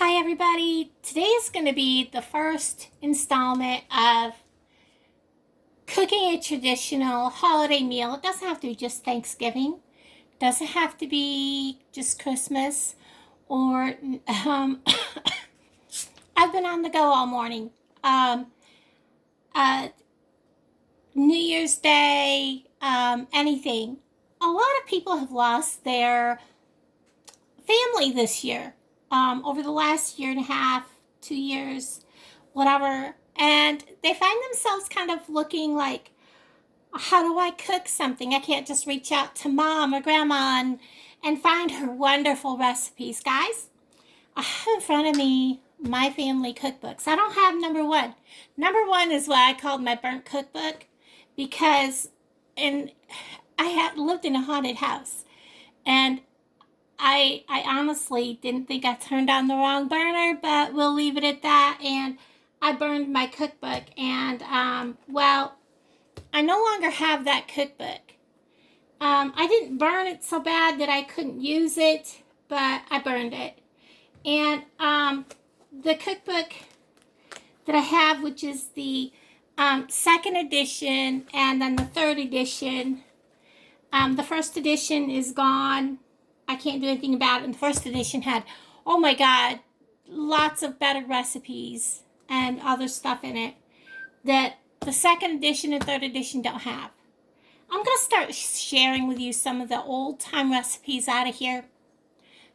Hi everybody, today is going to be the first installment of cooking a traditional holiday meal. It doesn't have to be just Thanksgiving, it doesn't have to be just Christmas, or I've been on the go all morning. Um, uh, New Year's Day, anything. A lot of people have lost their family this year, over the last year and a half, 2 years, whatever. And they find themselves kind of looking like, how do I cook something? I can't just reach out to mom or grandma and find her wonderful recipes. Guys, I have in front of me my family cookbooks. I don't have number one. Number one is what I called my burnt cookbook because I had lived in a haunted house. And I honestly didn't think I turned on the wrong burner, but we'll leave it at that. And I burned my cookbook. And, well, I no longer have that cookbook. I didn't burn it so bad that I couldn't use it, but I burned it. And the cookbook that I have, which is the second edition and then the third edition, the first edition is gone. I can't do anything about it. And the first edition had, oh my God, lots of better recipes and other stuff in it that the second edition and third edition don't have. I'm going to start sharing with you some of the old time recipes out of here.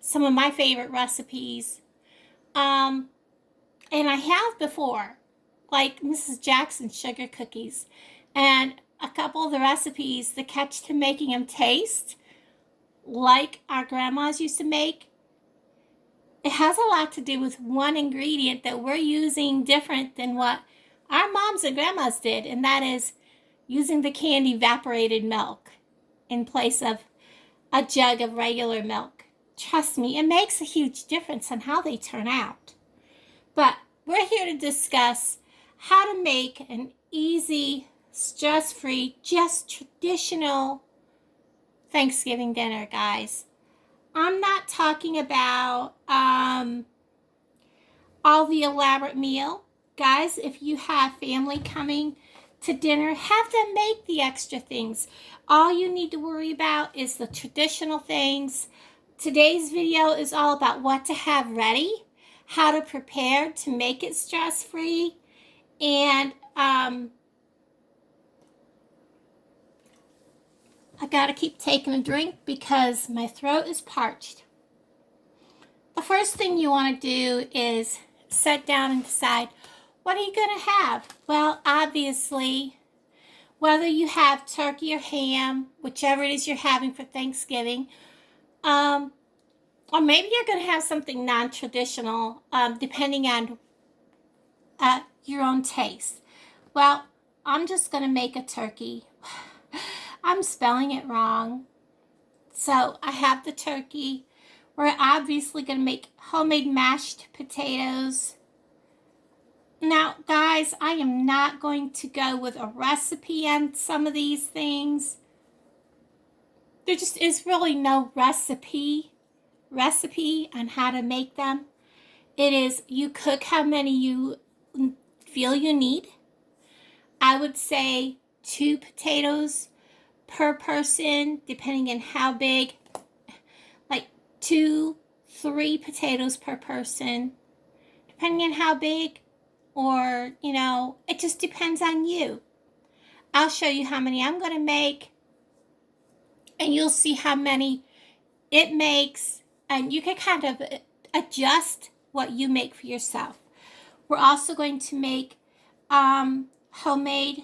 Some of my favorite recipes. And I have before, like Mrs. Jackson's sugar cookies. And a couple of the recipes, the catch to making them taste like our grandmas used to make, it has a lot to do with one ingredient that we're using different than what our moms and grandmas did, and that is using the canned evaporated milk in place of a jug of regular milk. Trust me, it makes a huge difference on how they turn out. But we're here to discuss how to make an easy, stress-free, just traditional Thanksgiving dinner, guys. I'm not talking about all the elaborate meal. Guys, if you have family coming to dinner, have them make the extra things. All you need to worry about is the traditional things. Today's video is all about what to have ready, how to prepare to make it stress-free, and I gotta keep taking a drink because my throat is parched. The first thing you want to do is sit down and decide, what are you going to have? Well, obviously, whether you have turkey or ham, whichever it is you're having for Thanksgiving, or maybe you're going to have something non-traditional, depending on your own taste. Well, I'm just going to make a turkey. I'm spelling it wrong. So I have the turkey. We're obviously going to make homemade mashed potatoes. Now, guys, I am not going to go with a recipe on some of these things. There just is really no recipe on how to make them. It is you cook how many you feel you need. I would say 2 potatoes per person, depending on how big, like 2-3 potatoes per person, depending on how big, or, it just depends on you. I'll show you how many I'm going to make, and you'll see how many it makes, and you can kind of adjust what you make for yourself. We're also going to make homemade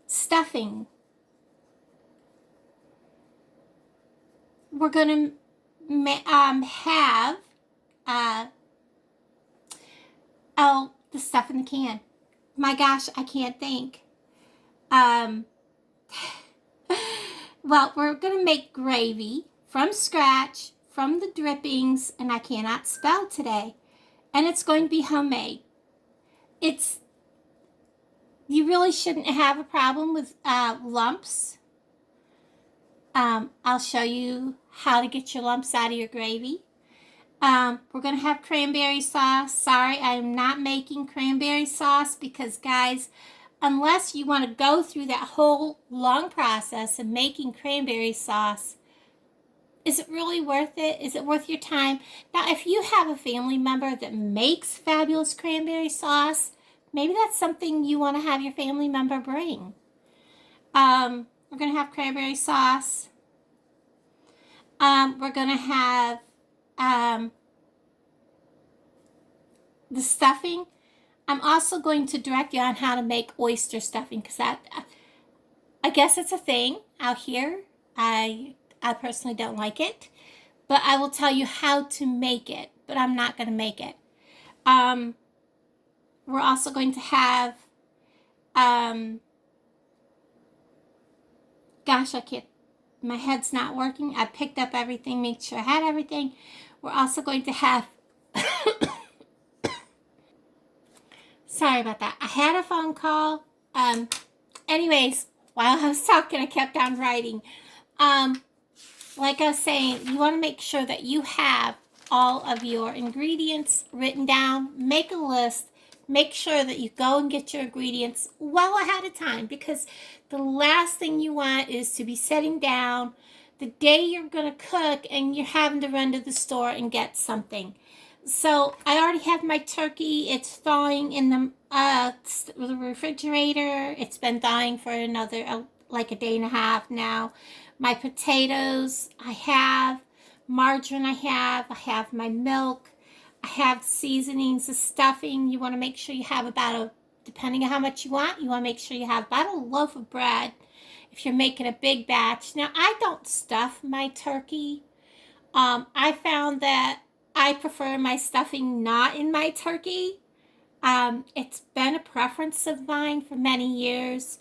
stuffing. We're going to have the stuff in the can. My gosh, I can't think. Well, we're going to make gravy from scratch, from the drippings, and I cannot spell today. And it's going to be homemade. You really shouldn't have a problem with lumps. I'll show you how to get your lumps out of your gravy. We're going to have cranberry sauce. Sorry, I'm not making cranberry sauce because, guys, unless you want to go through that whole long process of making cranberry sauce, is it really worth it? Is it worth your time? Now, if you have a family member that makes fabulous cranberry sauce, maybe that's something you want to have your family member bring. We're going to have cranberry sauce. We're going to have the stuffing. I'm also going to direct you on how to make oyster stuffing because I guess it's a thing out here. I personally don't like it, but I will tell you how to make it, but I'm not going to make it. We're also going to have, gosh, I can't, my head's not working. I picked up everything, made sure I had everything. We're also going to have, sorry about that. I had a phone call. Anyways, while I was talking, I kept on writing. Like I was saying, you want to make sure that you have all of your ingredients written down. Make a list. Make sure that you go and get your ingredients well ahead of time, because the last thing you want is to be sitting down the day you're going to cook and you're having to run to the store and get something. So I already have my turkey. It's thawing in the refrigerator. It's been thawing for another like a day and a half now. My potatoes, I have margarine, I have my milk, I have seasonings, the stuffing. You want to make sure you have about depending on how much you want to make sure you have about a loaf of bread if you're making a big batch. Now, I don't stuff my turkey. I found that I prefer my stuffing not in my turkey. It's been a preference of mine for many years.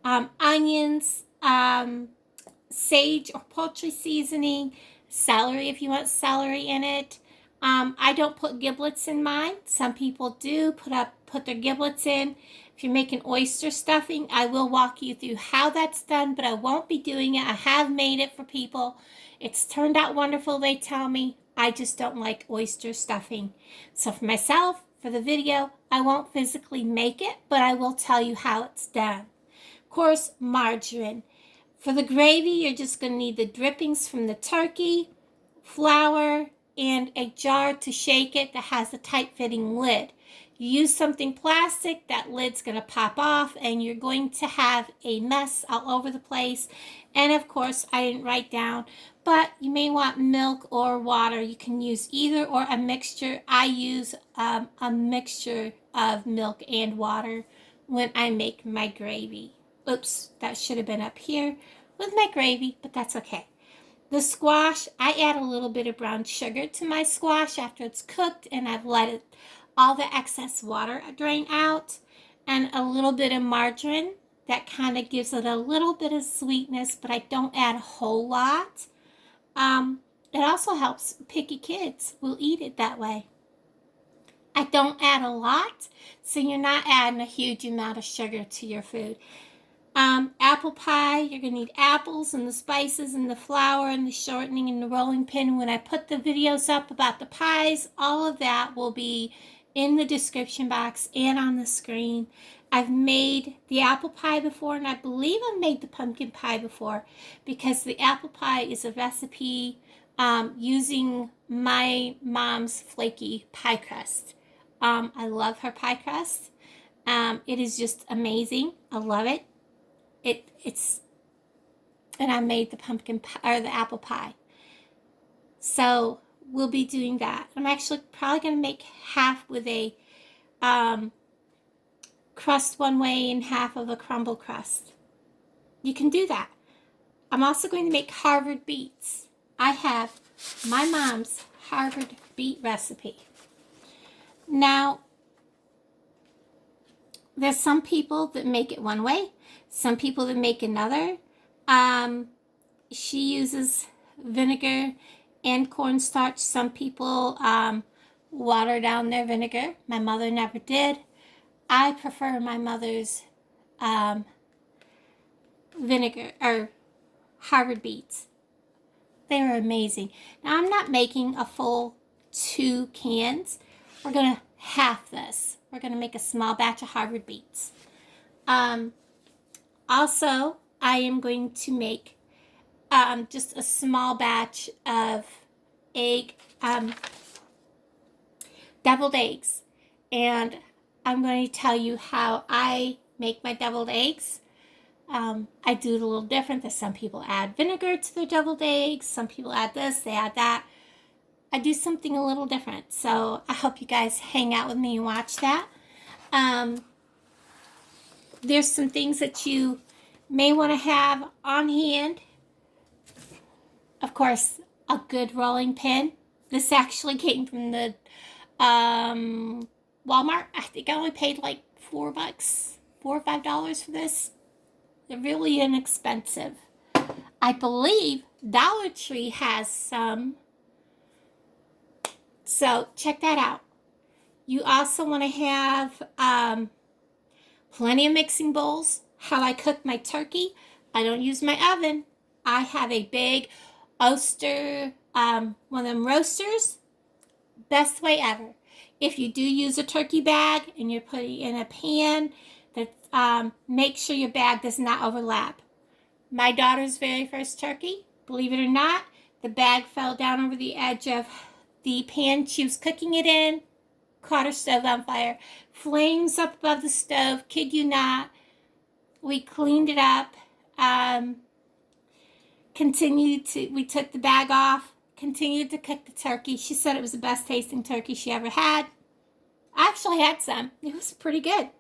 Onions, sage or poultry seasoning, celery if you want celery in it. I don't put giblets in mine. Some people do put their giblets in. If you're making oyster stuffing, I will walk you through how that's done, but I won't be doing it. I have made it for people. It's turned out wonderful, they tell me. I just don't like oyster stuffing. So for myself, for the video, I won't physically make it, but I will tell you how it's done. Of course, margarine. For the gravy, you're just going to need the drippings from the turkey, flour, and a jar to shake it that has a tight-fitting lid. You use something plastic, that lid's going to pop off, and you're going to have a mess all over the place. And of course, I didn't write down, but you may want milk or water. You can use either or a mixture. I use a mixture of milk and water when I make my gravy. Oops, that should have been up here with my gravy, but that's okay. The squash, I add a little bit of brown sugar to my squash after it's cooked, and I've let all the excess water drain out, and a little bit of margarine. That kind of gives it a little bit of sweetness, but I don't add a whole lot. It also helps picky kids will eat it that way. I don't add a lot, so you're not adding a huge amount of sugar to your food. Apple pie, you're going to need apples and the spices and the flour and the shortening and the rolling pin. When I put the videos up about the pies, all of that will be in the description box and on the screen. I've made the apple pie before, and I believe I've made the pumpkin pie before, because the apple pie is a recipe using my mom's flaky pie crust. I love her pie crust. It is just amazing. I love it. And I made the pumpkin pie, or the apple pie. So we'll be doing that. I'm actually probably going to make half with a crust one way and half of a crumble crust. You can do that. I'm also going to make Harvard beets. I have my mom's Harvard beet recipe. Now, there's some people that make it one way, some people that make another. She uses vinegar and cornstarch. Some people water down their vinegar. My mother never did. I prefer my mother's vinegar or Harvard beets. They are amazing. Now, I'm not making a full 2 cans. We're going to half this. We're going to make a small batch of Harvard beets. Also, I am going to make just a small batch of deviled eggs. And I'm going to tell you how I make my deviled eggs. I do it a little different. There's some people add vinegar to their deviled eggs. Some people add this, they add that. I do something a little different. So I hope you guys hang out with me and watch that. There's some things that you may want to have on hand. Of course, a good rolling pin. This actually came from the Walmart. I think I only paid like $4, $4 or $5 for this. They're really inexpensive. I believe Dollar Tree has some. So check that out. You also want to have plenty of mixing bowls. How I cook my turkey. I don't use my oven. I have a big Oster, one of them roasters. Best way ever. If you do use a turkey bag and you're putting in a pan, that make sure your bag does not overlap. My daughter's very first turkey, believe it or not, the bag fell down over the edge of the pan she was cooking it in, caught her stove on fire. Flames up above the stove, kid you not. We cleaned it up. We took the bag off, continued to cook the turkey. She said it was the best tasting turkey she ever had. I actually had some. It was pretty good.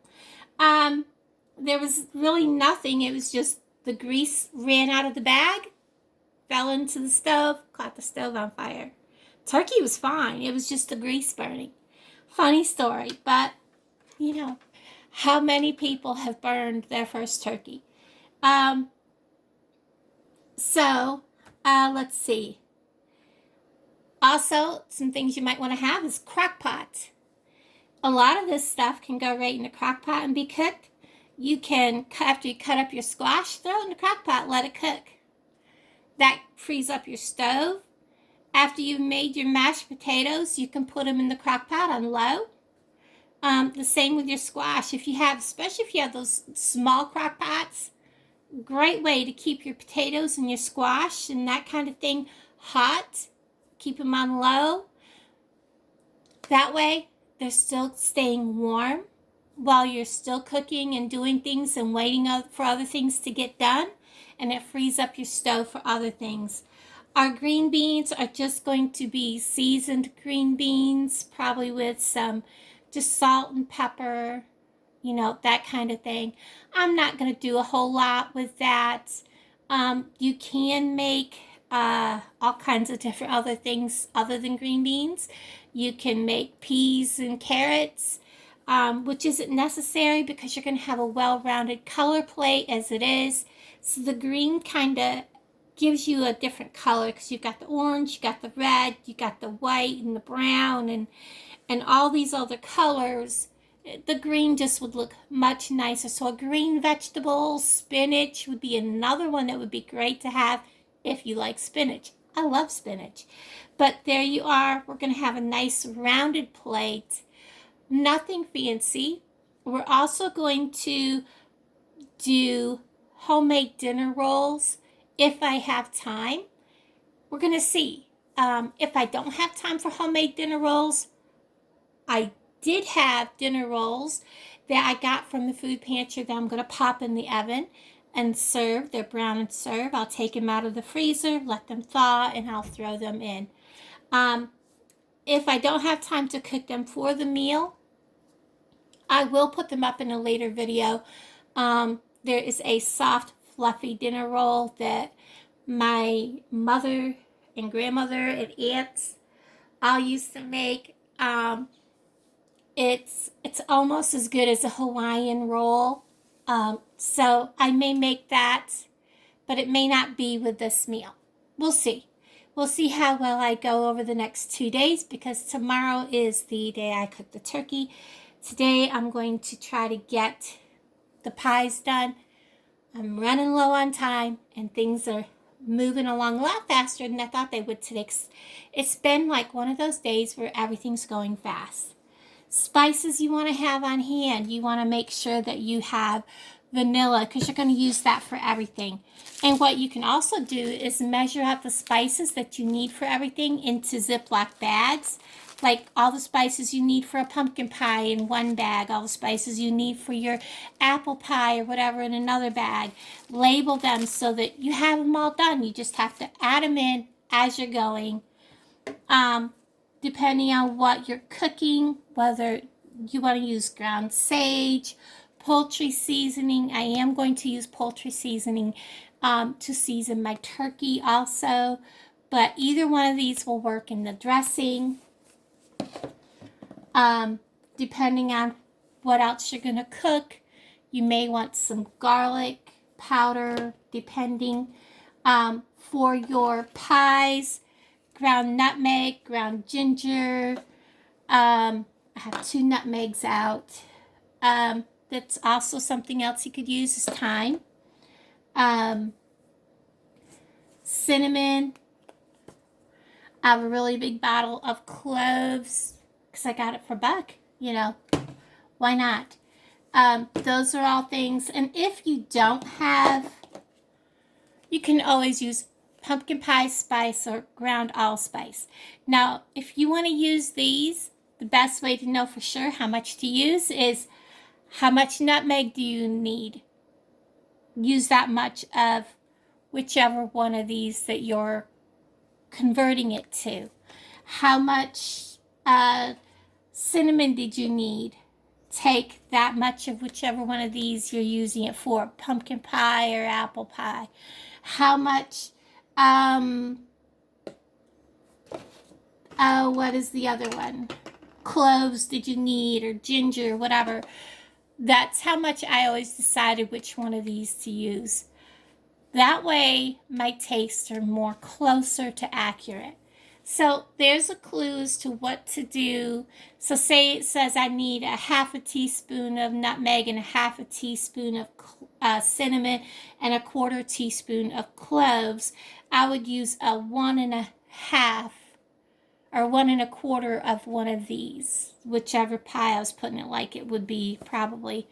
There was really nothing. It was just the grease ran out of the bag, fell into the stove, caught the stove on fire. Turkey was fine. It was just the grease burning. Funny story, but you know, how many people have burned their first turkey? Let's see. Also, some things you might want to have is crock pot. A lot of this stuff can go right in the crock pot and be cooked. You can, after you cut up your squash, throw it in the crock pot, let it cook. That frees up your stove. After you've made your mashed potatoes, you can put them in the crock pot on low. The same with your squash. Especially if you have those small crock pots, great way to keep your potatoes and your squash and that kind of thing hot. Keep them on low. That way, they're still staying warm while you're still cooking and doing things and waiting for other things to get done. And it frees up your stove for other things. Our green beans are just going to be seasoned green beans, probably with some just salt and pepper, that kind of thing. I'm not going to do a whole lot with that. You can make all kinds of different other things other than green beans. You can make peas and carrots, which isn't necessary because you're going to have a well-rounded color plate as it is. So the green kind of gives you a different color because you've got the orange, you got the red, you got the white and the brown and all these other colors. The green just would look much nicer. So a green vegetable, spinach would be another one that would be great to have if you like spinach. I love spinach. But there you are. We're going to have a nice rounded plate. Nothing fancy. We're also going to do homemade dinner rolls if I have time. We're going to see. If I don't have time for homemade dinner rolls, I did have dinner rolls that I got from the food pantry that I'm going to pop in the oven and serve. They're brown and serve. I'll take them out of the freezer, let them thaw, and I'll throw them in. If I don't have time to cook them for the meal, I will put them up in a later video. There is a soft, fluffy dinner roll that my mother and grandmother and aunts all used to make. It's almost as good as a Hawaiian roll. So I may make that, but it may not be with this meal. We'll see. We'll see how well I go over the next 2 days because tomorrow is the day I cook the turkey. Today I'm going to try to get the pies done. I'm running low on time and things are moving along a lot faster than I thought they would today. It's been like one of those days where everything's going fast. Spices you want to have on hand. You want to make sure that you have vanilla because you're going to use that for everything. And what you can also do is measure out the spices that you need for everything into Ziploc bags. Like all the spices you need for a pumpkin pie in one bag, all the spices you need for your apple pie or whatever in another bag. Label them so that you have them all done. You just have to add them in as you're going. Depending on what you're cooking, whether you want to use ground sage, poultry seasoning. I am going to use poultry seasoning to season my turkey also. But either one of these will work in the dressing. Depending on what else you're going to cook, you may want some garlic powder, depending. For your pies, ground nutmeg, ground ginger. I have 2 nutmegs out. That's also something else you could use is thyme. Cinnamon. I have a really big bottle of cloves because I got it for $1. You know, why not? Those are all things. And if you don't have, you can always use pumpkin pie spice or ground allspice. Now, if you want to use these, the best way to know for sure how much to use is how much nutmeg do you need. Use that much of whichever one of these that you're converting it to. How much cinnamon did you need? Take that much of whichever one of these you're using it for, pumpkin pie or apple pie. How much, what is the other one? Cloves did you need, or ginger, whatever. That's how much I always decided which one of these to use. That way, my tastes are more closer to accurate. So there's a clue as to what to do. So say it says I need a 1/2 teaspoon of nutmeg and a 1/2 teaspoon of cinnamon and a 1/4 teaspoon of cloves. I would use a 1 1/2 or 1 1/4 of one of these. Whichever pie I was putting it like, it would be probably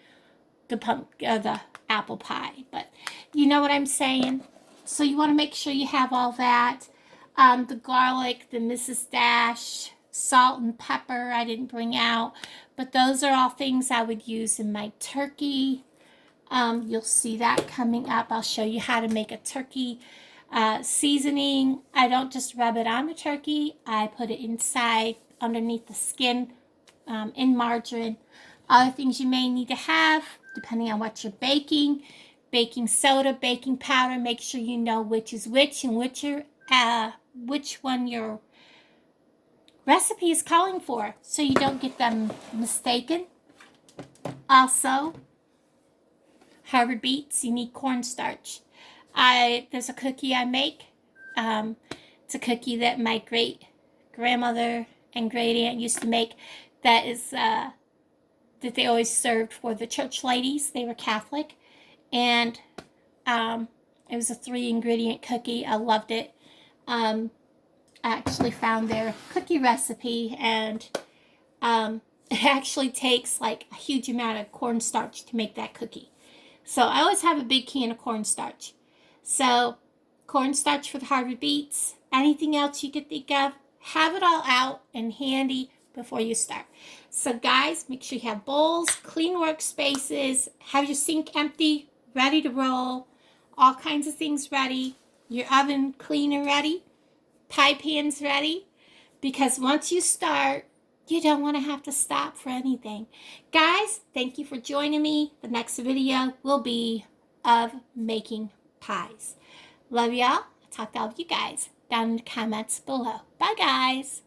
the apple pie. But you know what I'm saying? So you want to make sure you have all that. The garlic, the Mrs. Dash, salt and pepper I didn't bring out. But those are all things I would use in my turkey. You'll see that coming up. I'll show you how to make a turkey seasoning. I don't just rub it on the turkey. I put it inside, underneath the skin, in margarine. Other things you may need to have, depending on what you're baking. Baking soda, baking powder. Make sure you know which is which and which one your recipe is calling for, so you don't get them mistaken. Also, Harvard beets, you need cornstarch. There's a cookie I make. It's a cookie that my great grandmother and great aunt used to make. That is that they always served for the church ladies. They were Catholic, and it was a 3-ingredient cookie. I loved it. I actually found their cookie recipe, and it actually takes like a huge amount of cornstarch to make that cookie. So I always have a big can of cornstarch. So cornstarch for the Harvard beets. Anything else you could think of, have it all out and handy before you start. So guys, make sure you have bowls, clean workspaces, have your sink empty, ready to roll, all kinds of things ready, your oven clean and ready, pie pans ready, because once you start, you don't want to have to stop for anything. Guys, thank you for joining me. The next video will be of making pies. Love y'all. I'll talk to all of you guys down in the comments below. Bye, guys.